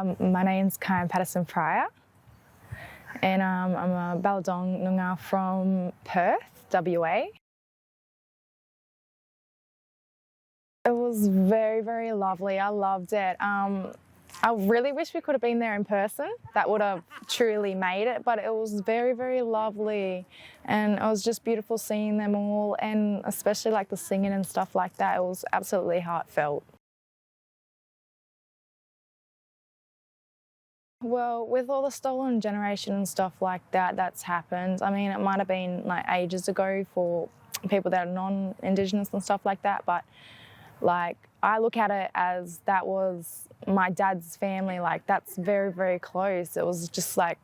My name's Kyanne Pryor, and I'm a Baladong Noongar from Perth, WA. It was very, very lovely. I loved it. I really wish we could have been there in person. That would have truly made it, but it was very, very lovely. And it was just beautiful seeing them all, and especially like the singing and stuff like that. It was absolutely heartfelt. Well, with all the stolen generation and stuff like that, that's happened. I mean, it might have been like ages ago for people that are non-Indigenous and stuff like that, but like I look at it as that was my dad's family. Like that's very, very close. It was just like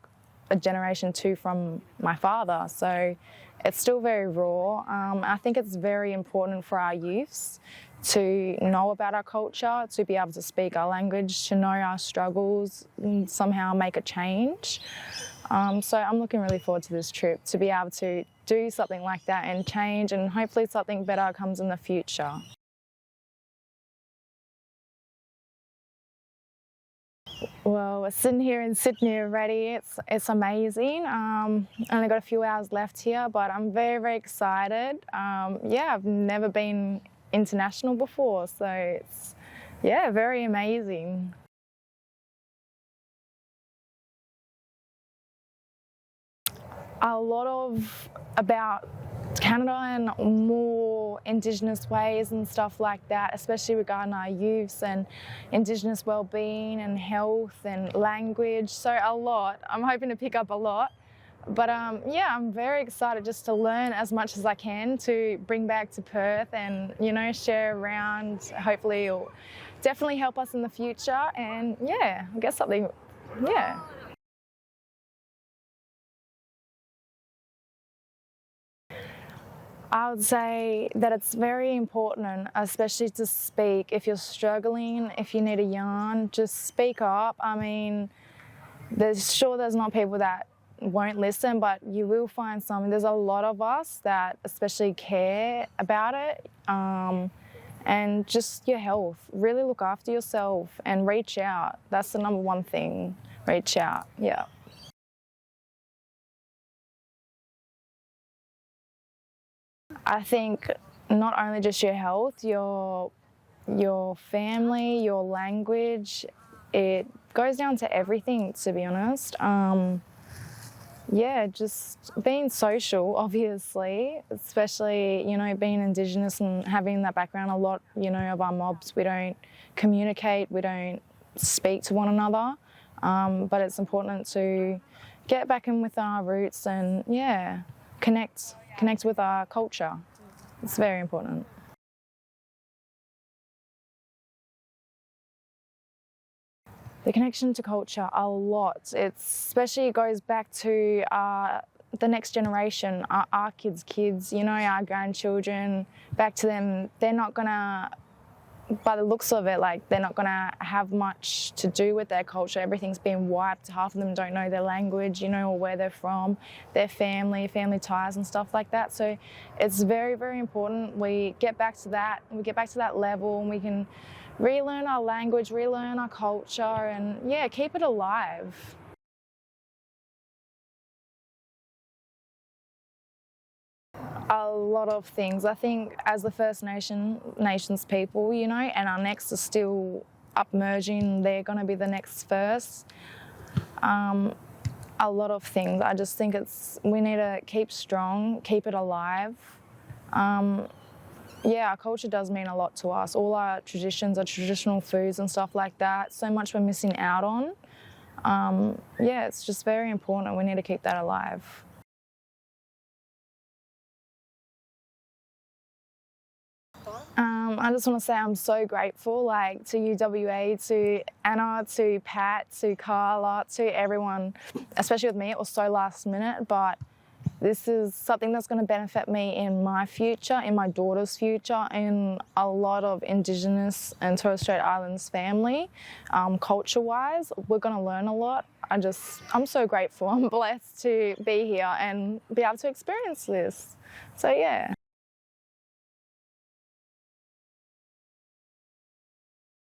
a generation two from my father. So it's still very raw. I think it's very important for our youths to know about our culture, to be able to speak our language, to know our struggles and somehow make a change. So I'm looking really forward to this trip, to be able to do something like that and change, and hopefully something better comes in the future. Well, we're sitting here in Sydney already. It's amazing. Only got a few hours left here, but I'm very, very excited. Yeah, I've never been international before, so it's, yeah, very amazing. A lot of about Canada and more Indigenous ways and stuff like that, especially regarding our youths and Indigenous wellbeing and health and language. So a lot. I'm hoping to pick up a lot. But yeah, I'm very excited just to learn as much as I can to bring back to Perth and, you know, share around. Hopefully it'll definitely help us in the future, and yeah, I guess something, yeah. I would say that it's very important, especially to speak. If you're struggling, if you need a yarn, just speak up. I mean, there's not people that won't listen, but you will find some. There's a lot of us that especially care about it, and just your health. Really look after yourself and reach out. That's the number one thing. Reach out. Yeah. I think not only just your health, your family, your language. It goes down to everything, to be honest. Yeah, just being social, obviously, especially, you know, being Indigenous and having that background. A lot, you know, of our mobs, we don't communicate, we don't speak to one another, but it's important to get back in with our roots and, yeah, connect with our culture. It's very important. The connection to culture, a lot. Especially it goes back to the next generation, our kids, you know, our grandchildren, back to them. They're not gonna, by the looks of it, like they're not gonna have much to do with their culture. Everything's been wiped. Half of them don't know their language, you know, or where they're from, their family ties and stuff like that. So it's very, very important we get back to that. We get back to that level, and we can relearn our language, relearn our culture, and yeah, keep it alive. A lot of things. I think as the First Nations people, you know, and our next are still upmerging, they're going to be the next first. A lot of things. I just think we need to keep strong, keep it alive. Yeah, our culture does mean a lot to us. All our traditions, our traditional foods and stuff like that, so much we're missing out on. Yeah, it's just very important. We need to keep that alive. I just want to say I'm so grateful, like, to UWA, to Anna, to Pat, to Carla, to everyone. Especially with me, it was so last minute, but this is something that's going to benefit me in my future, in my daughter's future, in a lot of Indigenous and Torres Strait Islands family. Culture-wise, we're going to learn a lot. I'm so grateful. I'm blessed to be here and be able to experience this. So yeah.